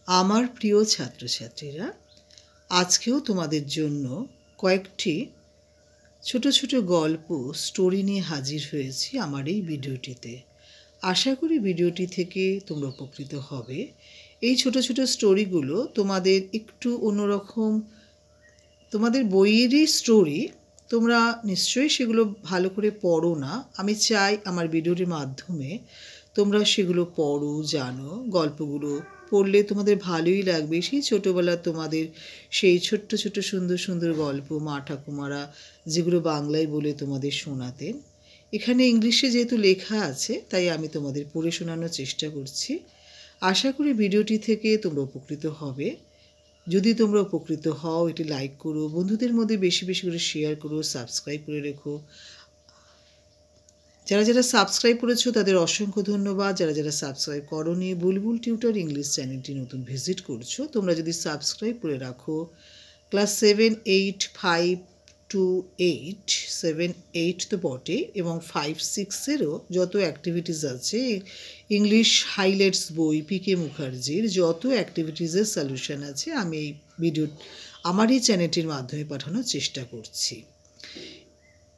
আমার প্রিয় ছাত্রছাত্রীরা, আজকেও তোমাদের জন্য কয়েকটি ছোট ছোট গল্প স্টোরি নিয়ে হাজির হয়েছি আমার এই ভিডিওটিতে। আশা করি ভিডিওটি থেকে তোমরা উপকৃত হবে। এই ছোট ছোট স্টোরিগুলো তোমাদের একটু অন্যরকম, তোমাদের বইয়েরই স্টোরি, তোমরা নিশ্চয়ই সেগুলো ভালো করে পড়ো না। আমি চাই আমার ভিডিওটির মাধ্যমে তোমরা সেগুলো পড়ো, জানো। গল্পগুলো পড়লে তোমাদের ভালোই লাগবে। সেই ছোটোবেলার তোমাদের সেই ছোট্ট ছোট্ট সুন্দর সুন্দর গল্প মা ঠাকুমারা যেগুলো বাংলায় বলে তোমাদের শোনাতেন। এখানে ইংলিশে যেহেতু লেখা আছে, তাই আমি তোমাদের পড়ে শোনানোর চেষ্টা করছি। আশা করি ভিডিওটি থেকে তোমরা উপকৃত হবে। যদি তোমরা উপকৃত হও, এটি লাইক করো, বন্ধুদের মধ্যে বেশি বেশি করে শেয়ার করো, সাবস্ক্রাইব করে রেখো। যারা যারা সাবস্ক্রাইব করেছো তাদের অসংখ্য ধন্যবাদ। যারা যারা সাবস্ক্রাইব করোনি, বুলবুল টিউটর ইংলিশ চ্যানেলটি নতুন ভিজিট করছো, তোমরা যদি সাবস্ক্রাইব করে রাখো, ক্লাস 7, 8, 5 to 8, 7, 8 তো বটে, এবং 5, 6-এরও যত অ্যাক্টিভিটিস আছে, ইংলিশ হাইলাইটস বই পিকে মুখার্জির যত অ্যাক্টিভিটিসের সলিউশন আছে, আমি এই ভিডিও আমার এই চ্যানেলটির মাধ্যমে পাঠানোর চেষ্টা করছি।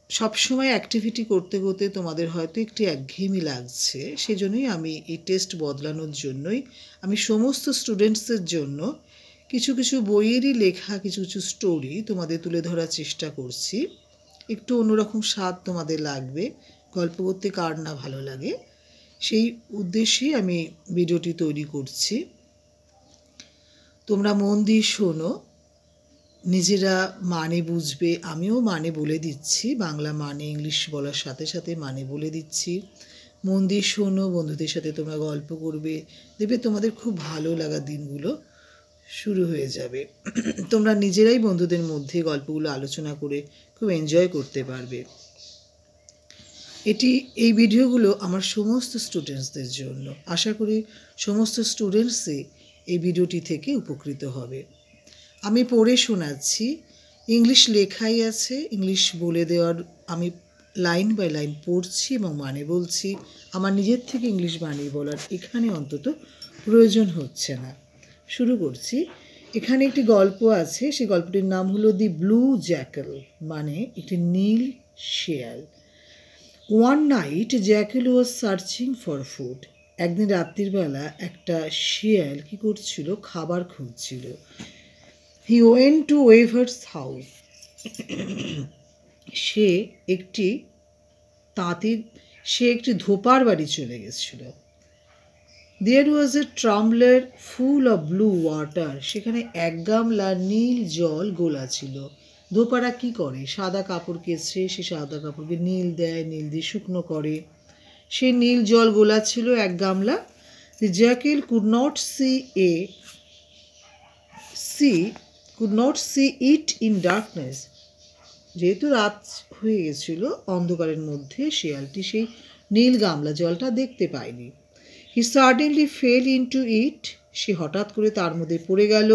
সবসময় অ্যাক্টিভিটি করতে করতে তোমাদের হয়তো একটি একঘেয়েমি লাগছে, সেজন্যই আমি এই টেস্ট বদলানোর জন্যই আমি সমস্ত স্টুডেন্টসদের জন্য কিছু কিছু বইয়েরই লেখা কিছু কিছু স্টোরি তোমাদের তুলে ধরার চেষ্টা করছি। একটু অন্যরকম স্বাদ তোমাদের লাগবে, গল্প করতে কার না ভালো লাগে, সেই উদ্দেশ্যেই আমি ভিডিওটি তৈরি করছি। তোমরা মন দিয়ে শোনো, নিজেরা মানে বুঝবে। আমিও মানে বলে দিচ্ছি, বাংলা মানে ইংলিশ বলার সাথে সাথে মানে বলে দিচ্ছি। মন দিয়ে শোনো, বন্ধুদের সাথে তোমরা গল্প করবে, দেখবে তোমাদের খুব ভালো লাগা দিনগুলো শুরু হয়ে যাবে। তোমরা নিজেরাই বন্ধুদের মধ্যে গল্পগুলো আলোচনা করে খুব এনজয় করতে পারবে। এই ভিডিওগুলো আমার সমস্ত স্টুডেন্টসদের জন্য। আশা করি সমস্ত স্টুডেন্টসই এই ভিডিওটি থেকে উপকৃত হবে। আমি পড়ে শোনাচ্ছি, ইংলিশ লেখাই আছে, ইংলিশ বলে দেওয়ার আমি লাইন বাই লাইন পড়ছি এবং মানে বলছি। আমার নিজের থেকে ইংলিশ বানিয়ে বলার এখানে অন্তত প্রয়োজন হচ্ছে না। শুরু করছি। এখানে একটি গল্প আছে, সেই গল্পটির নাম হলো দি ব্লু জ্যাকেল, মানে একটি নীল শেয়াল। One night jackal was searching for food. একদিন রাত্রির বেলা একটা শিয়াল কি করছিল, খাবার খুঁজছিল। He went to weaver's house. সে একটি ধোপার বাড়ি চলে গেছিল। There was a tumbler full of blue water. সেখানে এক গামলা নীল জল গোলা ছিল। ধোপারা কি করে, সাদা কাপড় কেচে সে সাদা কাপড়কে নীল দেয়, নীল দিয়ে শুকনো করে। সে নীল জল গোলা ছিল এক গামলা। The jackal could not see it in darkness. যেহেতু রাত হয়ে গেছিল, অন্ধকারের মধ্যে শিয়ালটি সেই নীল গামলা জলটা দেখতে পায়নি। He suddenly fell into it. সে হঠাৎ করে তার মধ্যে পড়ে গেল।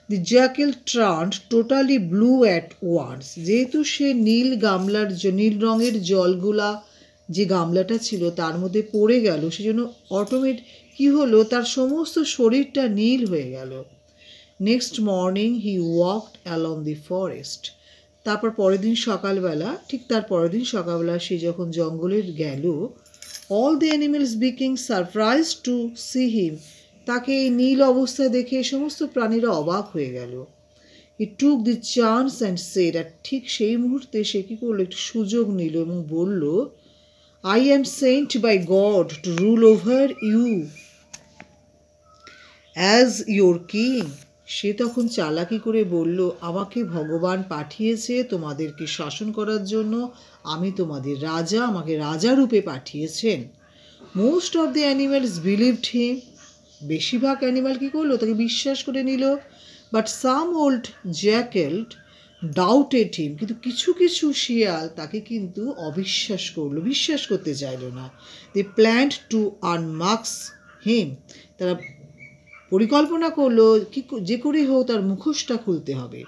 The jackal turned totally blue at once. যেহেতু সে নীল রঙের জলগুলা যে গামলাটা ছিল তার মধ্যে পড়ে গেল, সেজন্য কি হলো, তার সমস্ত শরীরটা নীল হয়ে গেল। Next morning he walked along the forest. তার পরের দিন সকালবেলা সে যখন জঙ্গলে গেল, অল দি অ্যানিমেলস বিকিং সারপ্রাইজ টু সি হিম। তাকে এই নীল অবস্থায় দেখে সমস্ত প্রাণীরা অবাক হয়ে গেল। হি টুক দি চান্স অ্যান্ড সেড। আর ঠিক সেই মুহূর্তে সে কী করলো, একটু সুযোগ নিল এবং বলল, I am sent by God to rule over you as your king. সে তখন চালাকি করে বলল, আমাকে ভগবান পাঠিয়েছে তোমাদেরকে শাসন করার জন্য, আমি তোমাদের রাজা, আমাকে রাজা রূপে পাঠিয়েছেন। Most of the animals believed him. বেশিরভাগ অ্যানিমাল কী করলো, তাকে বিশ্বাস করে নিল। But some old jackal doubted him. কিন্তু কিছু কিছু শিয়াল তাকে কিন্তু অবিশ্বাস করলো, বিশ্বাস করতে চাইল না। দে প্ল্যান্ড টু আনমাস্ক হিম। তারা পরিকল্পনা করলো যে করেই হোক তার মুখোশটা খুলতে হবে।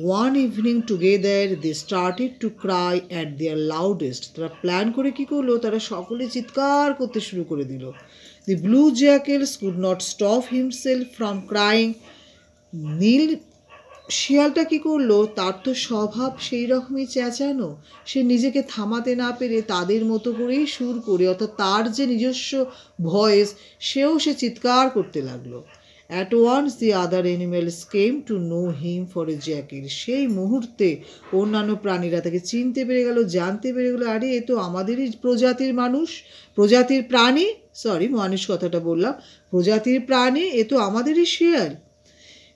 One evening together they started to cry at their loudest. তারা প্ল্যান করে কী করলো, তারা সকলে চিৎকার করতে শুরু করে দিল। The blue jackals could not stop himself from crying. নীল শিয়ালটা কী করলো, তার তো স্বভাব সেই রকমই চেঁচানো, সে নিজেকে থামাতে না পেরে তাদের মতো করেই সুর করে, অর্থাৎ তার যে নিজস্ব ভয়েস, সে চিৎকার করতে লাগলো। At once the other animals came to know him for a jackal. সেই মুহূর্তে অন্যান্য প্রাণীরা তাকে চিনতে পেরে গেল, জানতে পেরে গেল, আরে এ তো আমাদেরই প্রজাতির মানুষ, প্রজাতির প্রাণী, মানুষ কথাটা বললাম, প্রজাতির প্রাণী, এ তো আমাদেরই শিয়াল।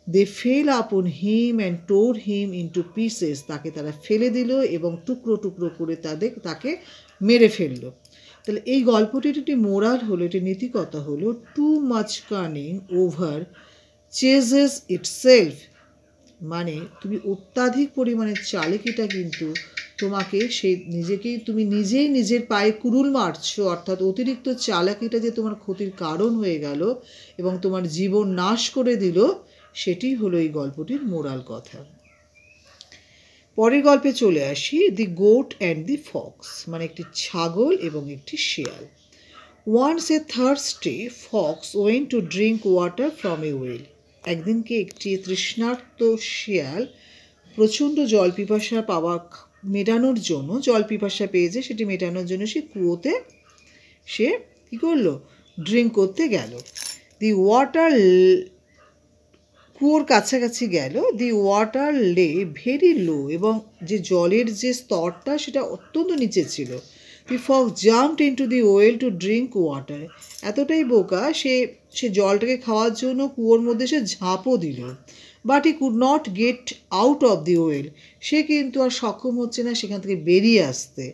They fell upon him and tore him into pieces. তাকে তারা ফেলে দিল এবং টুকরো টুকরো করে তাকে মেরে ফেললো। তাহলে এই গল্পটির একটি মোরাল হলো, একটি নীতিকথা হলো, too much cunning over chases itself. মানে তুমি অত্যাধিক পরিমাণে চালাকিটা কিন্তু তোমাকে তুমি নিজেই নিজের পায়ে কুড়ুল মারছো, অর্থাৎ অতিরিক্ত চালাকিটা যে তোমার ক্ষতির কারণ হয়ে গেল এবং তোমার জীবন নাশ করে দিল, সেটি হলো এই গল্পটির মোরাল কথা। পরের গল্পে চলে আসি, the goat and the fox, মানে একটি ছাগল এবং একটি শিয়াল। Once a thirsty fox went to drink water from a well. একদিনকে একটি তৃষ্ণার্ত শিয়াল প্রচণ্ড জল পিপাসা মেটানোর জন্য, জল পিপাসা পেয়েছে, সেটি মেটানোর জন্য সে কুয়োতে কী করলো, ড্রিঙ্ক করতে গেল। দি ওয়াটার, কুয়োর কাছাকাছি গেল। দি ওয়াটার লে ভেরি লো, এবং যে জলের যে স্তরটা সেটা অত্যন্ত নিচে ছিল। দি Fox jumped into the well to drink water. এতটাই বোকা, সে জলটাকে খাওয়ার জন্য কুয়োর মধ্যে সে ঝাঁপও দিল। But he could not get out of the well. সে কিন্তু আর সক্ষম হচ্ছে না সেখান থেকে বেরিয়ে আসতে।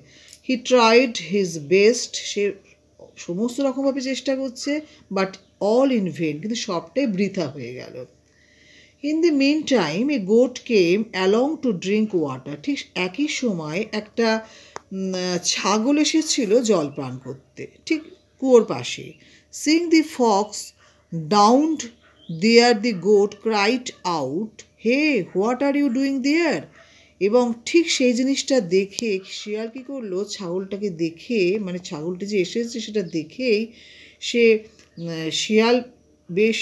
He tried his best. সে সমস্ত রকমভাবে চেষ্টা করছে, বাট অল ইন ভেন, কিন্তু সবটাই বৃথা হয়ে গেল। In the meantime a goat came along to drink water. ঠিক একই সময় একটা ছাগল এসেছিল জল পান করতে, ঠিক কুয়োর পাশে। Seeing the fox down there, the goat cried out, hey what are you doing there. এবং ঠিক সেই জিনিসটা দেখে শিয়াল কী করলো, ছাগলটাকে দেখে, মানে ছাগলটি যে এসেছে সেটা দেখেই শিয়াল বেশ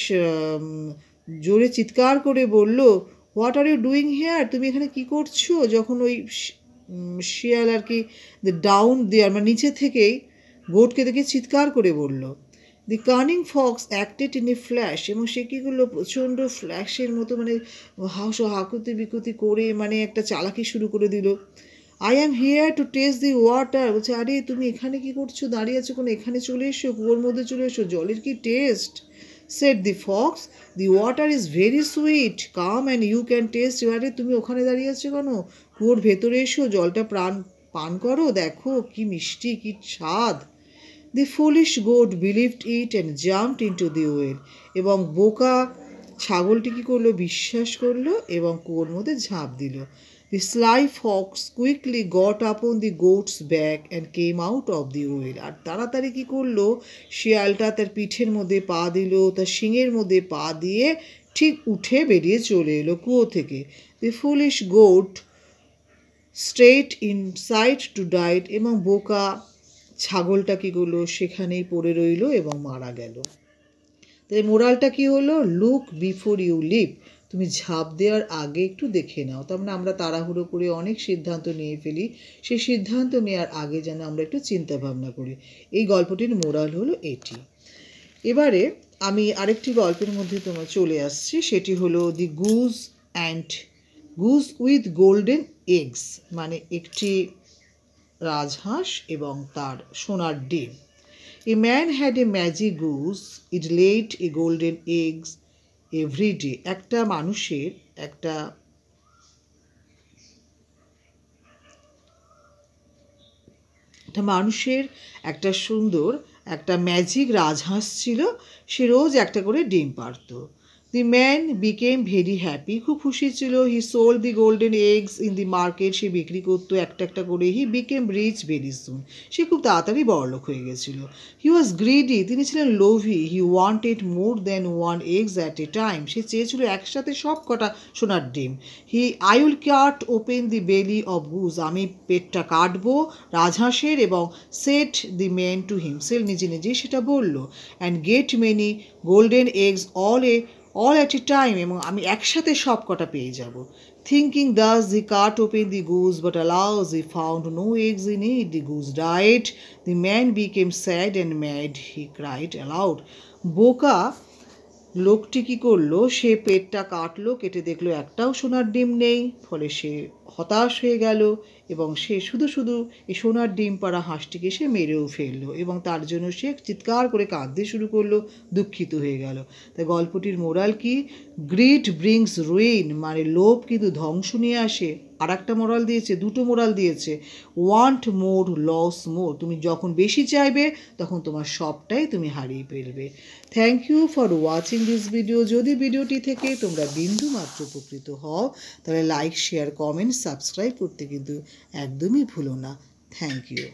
জোরে চিৎকার করে বলল, what are you doing here, তুমি এখানে কী করছো? যখন ওই শিয়াল আর কি ডাউন দেয়ার, মানে নিচে থেকেই গোটকে দেখে চিৎকার করে বলল। The cunning fox acted in a flash, এবং সে কী করলো, প্রচণ্ড ফ্ল্যাশের মতো, মানে হাকুতি বিকুতি করে, মানে একটা চালাকি শুরু করে দিল। I am here to test the water. বলছে, আরে তুমি এখানে কী করছো, দাঁড়িয়ে আছো কোনো, এখানে চলে এসো, কুয়োর মধ্যে চলে এসো, জলের কি taste. Said the fox, the water is very sweet, come and you can taste. আরে তুমি ওখানে দাঁড়িয়ে আছো কেন, কুয়োর ভেতরে এসো, জলটা পান করো, দেখো কি মিষ্টি, কি স্বাদ। The foolish goat believed it and jumped into the well. এবং বোকা ছাগলটি কী করলো, বিশ্বাস করলো এবং কুয়োর মধ্যে ঝাঁপ দিল। The sly fox quickly got upon the goat's back and came out of the well. আর তাড়াতাড়ি কী করলো, শিয়ালটা তার পিঠের মধ্যে পা দিল, তার শিঙের মধ্যে পা দিয়ে ঠিক উঠে বেরিয়ে চলে এলো কুয়ো থেকে। The foolish goat straight inside to die, এবং বোকা ছাগলটা কী করলো, সেখানেই পড়ে রইল এবং মারা গেল। তাই মোরালটা কী হলো, লুক বিফোর ইউ লিভ, তুমি ঝাঁপ দেওয়ার আগে একটু দেখে নাও। তার মানে আমরা তাড়াহুড়ো করে অনেক সিদ্ধান্ত নিয়ে ফেলি, সেই সিদ্ধান্ত নেওয়ার আগে যেন আমরা একটু চিন্তা ভাবনা করি। এই গল্পটির মোরাল হলো এটি। এবারে আমি আরেকটি গল্পের মধ্যে তোমার চলে আসছি, সেটি হলো the goose with golden eggs, মানে একটি রাজহাঁস এবং তার সোনার ডিম। A man had a magic goose, it laid a golden eggs every day. একটা মানুষের একটা সুন্দর একটা ম্যাজিক রাজহাঁস ছিল, সে রোজ একটা করে ডিম পারত। The man became very happy. খুব খুশি ছিল. He sold the golden eggs in the market. সে বিক্রি করতো একটা একটা করে. He became rich very soon. সে খুব তাড়াতাড়ি বড়লোক হয়ে গেছিল. He was greedy. তিনি ছিলেন লোভী. He wanted more than one eggs at a time. সে চেয়েছিল একসাথে সব কটা সোনার ডিম. I will cut open the belly of goose. আমি পেটটা কাটবো রাজহাঁসের এবং said the man to himself. নিজে নিজেই সেটা বলল. And get many golden eggs all at a time. এবং আমি একসাথে সব কটা পেয়ে যাব. Thinking thus, he cut open the goose, but alas, he found no eggs in it. The goose died. The man became sad and mad. He cried aloud. বোকা লোকটি কী করলো, সে পেটটা কাটলো, কেটে দেখলো একটাও সোনার ডিম নেই. ফলে সে হতাশ হয়ে গেল এবং সে শুধু শুধু এই সোনার ডিম পাড়া হাঁসটিকে সে মেরেও ফেললো এবং তার জন্য সে চিৎকার করে কাঁদতে শুরু করলো, দুঃখিত হয়ে গেল. তাই গল্পটির মোরাল কি? গ্রিড ব্রিংস রুইন, মানে লোভ কিন্তু ধ্বংস নিয়ে আসে. আর একটা মোরাল দিয়েছে, দুটো মোরাল দিয়েছে. ওয়ান্ট মোর লস মোর, তুমি যখন বেশি চাইবে তখন তোমার সবটাই তুমি হারিয়ে ফেলবে. Thank you for watching this video. যদি ভিডিওটি থেকে তোমরা বিন্দু মাত্র উপকৃত হও তাহলে লাইক, শেয়ার, কমেন্ট, সাবস্ক্রাইব করতে কিন্তু একদমই ভুলো না. Thank you.